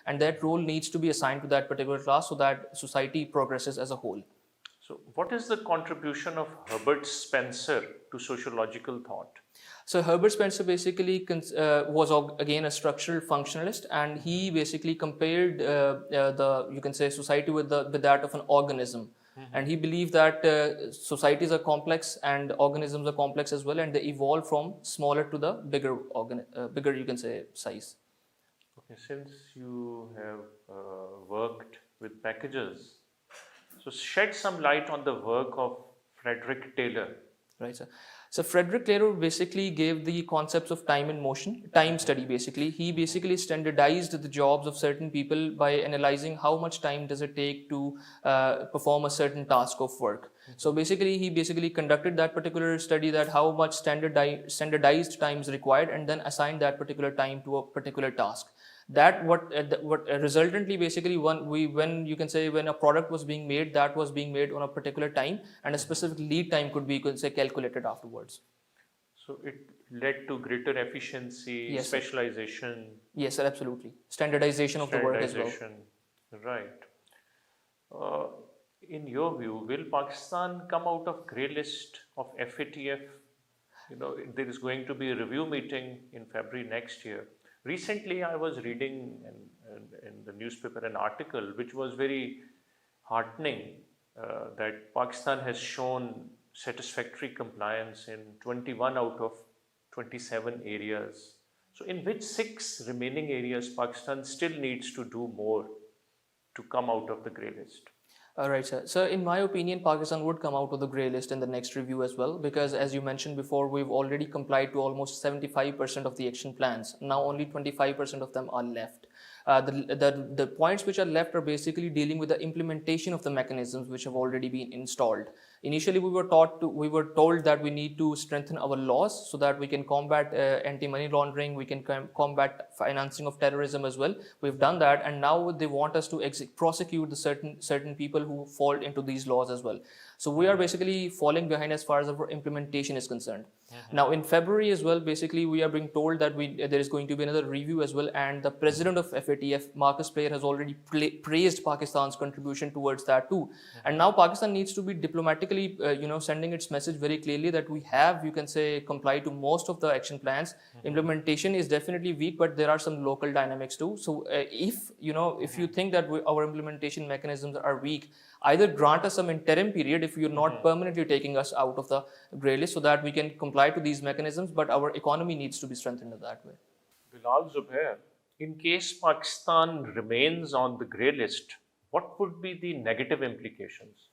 and that role needs to be assigned to that particular class so that society progresses as a whole. So, what is the contribution of Herbert Spencer to sociological thought? So Herbert Spencer basically was again a structural functionalist, and he basically compared the, you can say, society with that of an organism. And he believed that societies are complex and organisms are complex as well, and they evolve from smaller to the bigger, you can say, size. Okay, since you have worked with packages, so shed some light on the work of Frederick Taylor. Right, sir. So Frederick Taylor basically gave the concepts of time and motion, time study basically. He basically standardized the jobs of certain people by analyzing how much time does it take to perform a certain task of work. So basically, he basically conducted that particular study, that how much standardized time is required, and then assigned that particular time to a particular task. That what resultantly basically when you can say when a product was being made, that was being made on a particular time, and a specific lead time could be, you could say, calculated afterwards. So it led to greater efficiency, Yes, sir. specialization. Yes, sir, absolutely. Standardization of the work as well. Right. Uh, in your view, will Pakistan come out of grey list of FATF? You know, there is going to be a review meeting in February next year. Recently, I was reading in the newspaper an article which was very heartening, that Pakistan has shown satisfactory compliance in 21 out of 27 areas. So, in which 6 remaining areas Pakistan still needs to do more to come out of the grey list? Right, sir. So, in my opinion, Pakistan would come out of the grey list in the next review as well, because as you mentioned before, we've already complied to almost 75% of the action plans. Now, only 25% of them are left. The points which are left are basically dealing with the implementation of the mechanisms which have already been installed. Initially, we were told that we need to strengthen our laws so that we can combat anti-money laundering, we can combat financing of terrorism as well. We've done that, and now they want us to prosecute the certain people who fall into these laws as well. So we are basically falling behind as far as our implementation is concerned. Now in February as well, basically we are being told that there is going to be another review as well, and the president of FATF, Marcus Player, has already praised Pakistan's contribution towards that too. And now Pakistan needs to be diplomatically, sending its message very clearly that we have, you can say, complied to most of the action plans. Implementation is definitely weak, but there are some local dynamics too. So if you think that our implementation mechanisms are weak, either grant us some interim period if you're not permanently taking us out of the grey list so that we can comply to these mechanisms, but our economy needs to be strengthened in that way. Bilal Zubair, in case Pakistan remains on the grey list, what would be the negative implications?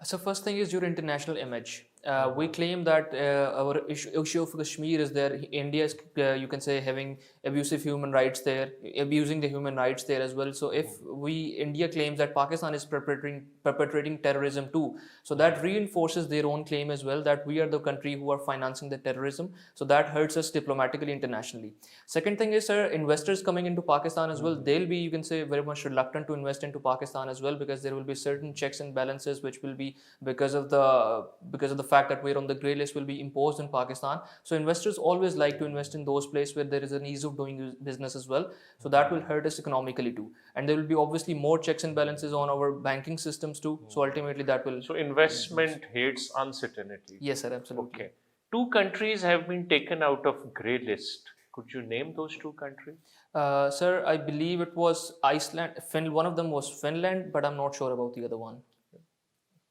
So first thing is your international image. We claim that our issue of Kashmir is there. India is, you can say, having abusive human rights there, abusing the human rights there as well. So if India claims that Pakistan is perpetrating terrorism too, so that reinforces their own claim as well, that we are the country who are financing the terrorism. So that hurts us diplomatically internationally. Second thing is, sir, investors coming into Pakistan as well, they'll be, you can say, very much reluctant to invest into Pakistan as well, because there will be certain checks and balances which will be, because of the fact that we're on the grey list, will be imposed in Pakistan. So investors always like to invest in those places where there is an ease of doing business as well. So that will hurt us economically too. And there will be obviously more checks and balances on our banking systems too. So ultimately that will... So investment hates uncertainty. Yes, sir, absolutely. Okay. 2 countries have been taken out of grey list. Could you name those 2 countries? Sir, I believe it was Iceland. One of them was Finland, but I'm not sure about the other one.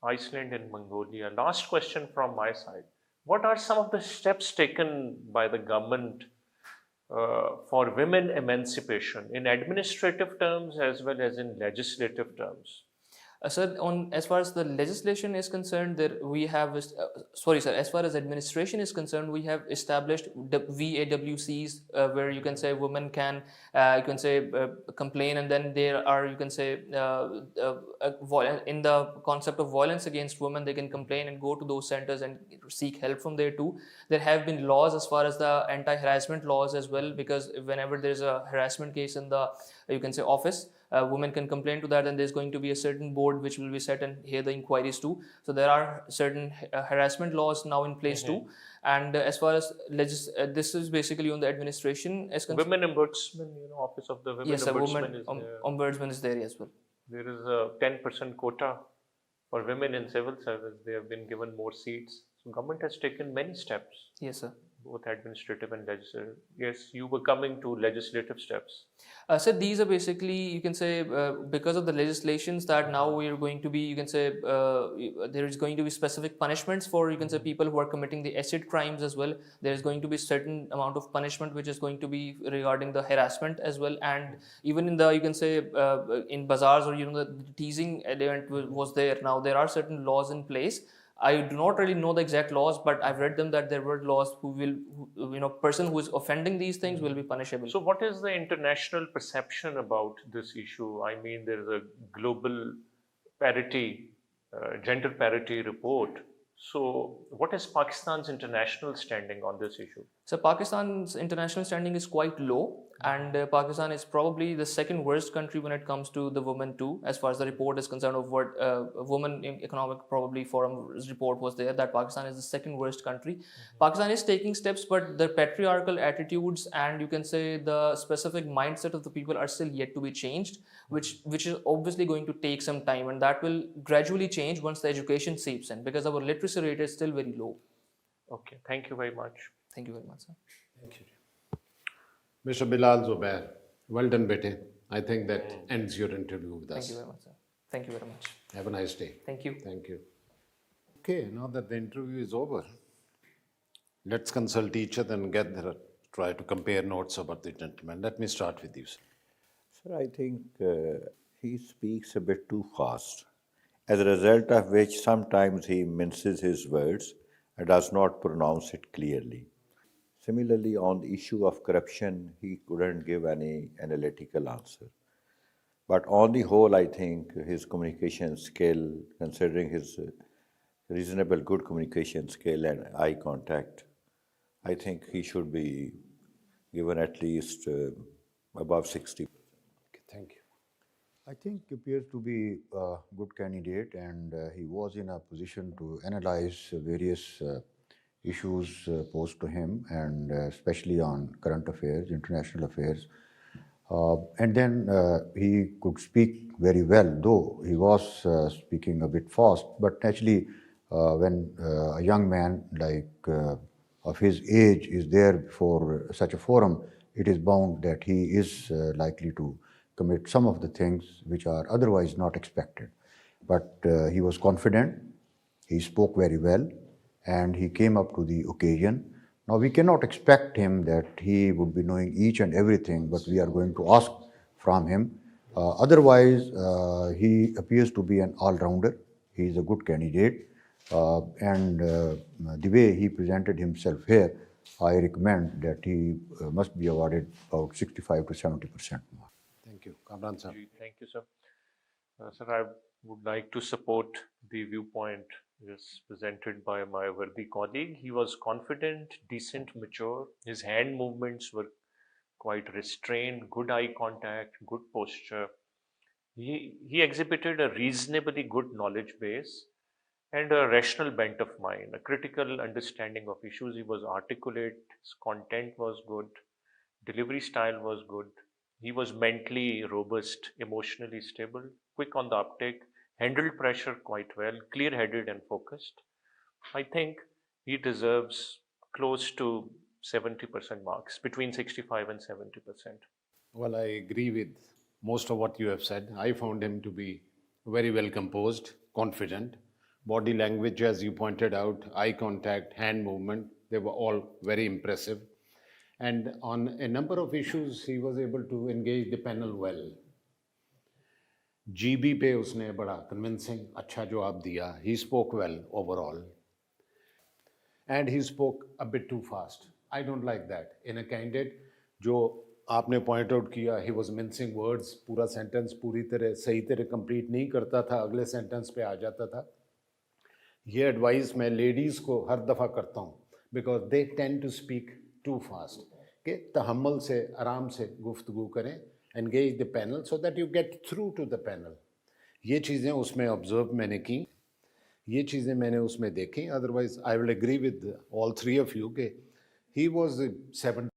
Iceland and Mongolia. Last question from my side. What are some of the steps taken by the government for women emancipation in administrative terms as well as in legislative terms? Sir, as far as the legislation is concerned, we have, as far as administration is concerned, we have established VAWCs where you can say women can, complain, and then there are, you can say, in the concept of violence against women, they can complain and go to those centers and seek help from there too. There have been laws as far as the anti-harassment laws as well, because whenever there's a harassment case in the you can say office. Women can complain to that, and there's going to be a certain board which will be set and hear the inquiries too. So there are certain harassment laws now in place too. And as far as this is basically on the administration as concerned. Women Ombudsman, Office of the Women Yes, a Ombudsman woman is there. ombudsman is there as well. There is a 10% quota for women in civil service. They have been given more seats. So government has taken many steps, Yes, sir. both administrative and legislative. Yes, you were coming to legislative steps. So these are basically, you can say, because of the legislations that now we are going to be, you can say, there is going to be specific punishments for, you can say, people who are committing the acid crimes as well. There is going to be certain amount of punishment which is going to be regarding the harassment as well. And even in the, you can say, in bazaars or, the teasing element was there. Now there are certain laws in place. I do not really know the exact laws, but I've read them that there were laws person who is offending these things will be punishable. So, what is the international perception about this issue? I mean, there is a global parity, gender parity report. So, what is Pakistan's international standing on this issue? So Pakistan's international standing is quite low, and Pakistan is probably the second worst country when it comes to the women too, as far as the report is concerned of what Women in Economic probably Forum's report was there, that Pakistan is the second worst country. Pakistan is taking steps, but the patriarchal attitudes and you can say the specific mindset of the people are still yet to be changed, which is obviously going to take some time, and that will gradually change once the education seeps in, because our literacy rate is still very low. Okay, thank you very much. Thank you very much, sir. Thank you. Mr. Bilal Zubair, well done, bete. I think that ends your interview with us. Thank you very much, sir. Thank you very much. Have a nice day. Thank you. Thank you. Okay, now that the interview is over, let's consult each other and try to compare notes about the gentleman. Let me start with you, sir. Sir, I think he speaks a bit too fast, as a result of which sometimes he minces his words and does not pronounce it clearly. Similarly, on the issue of corruption, he couldn't give any analytical answer. But on the whole, I think his communication skill, considering his reasonable good communication skill and eye contact, I think he should be given at least above 60. Okay, thank you. I think he appears to be a good candidate, and he was in a position to analyze various issues posed to him, and especially on current affairs, international affairs. And then he could speak very well, though he was speaking a bit fast. But naturally, when a young man like of his age is there for such a forum, it is bound that he is likely to commit some of the things which are otherwise not expected. But he was confident, he spoke very well, and he came up to the occasion. Now, we cannot expect him that he would be knowing each and everything, but we are going to ask from him. Otherwise, he appears to be an all-rounder. He is a good candidate. And the way he presented himself here, I recommend that he must be awarded about 65 to 70% mark. Thank you. Kamran sir. Thank you, sir. Sir, I would like to support the viewpoint just presented by my worthy colleague. He was confident, decent, mature. His hand movements were quite restrained, good eye contact, good posture. He exhibited a reasonably good knowledge base and a rational bent of mind, a critical understanding of issues. He was articulate, his content was good, delivery style was good. He was mentally robust, emotionally stable, quick on the uptake, handled pressure quite well, clear-headed and focused. I think he deserves close to 70% marks, between 65 and 70%. Well, I agree with most of what you have said. I found him to be very well composed, confident. Body language, as you pointed out, eye contact, hand movement, they were all very impressive. And on a number of issues, he was able to engage the panel well. GB पे उसने बड़ा convincing अच्छा जवाब दिया. He spoke well overall. And he spoke a bit too fast. I don't like that. In a candidate, जो आपने point out किया, he was mincing words, पूरा sentence पूरी तरह सही तरह complete नहीं करता था, अगले sentence पे आ जाता था. ये advice मैं ladies को हर दफ़ा करता हूँ, because they tend to speak too fast. कि तहम्मुल से आराम से गुफ्तगू करें, engage the panel so that you get through to the panel. ये चीज़ें उसमें ऑब्जर्व मैंने की, ये चीज़ें मैंने उसमें देखी. Otherwise, I will agree with all three of you कि he was 70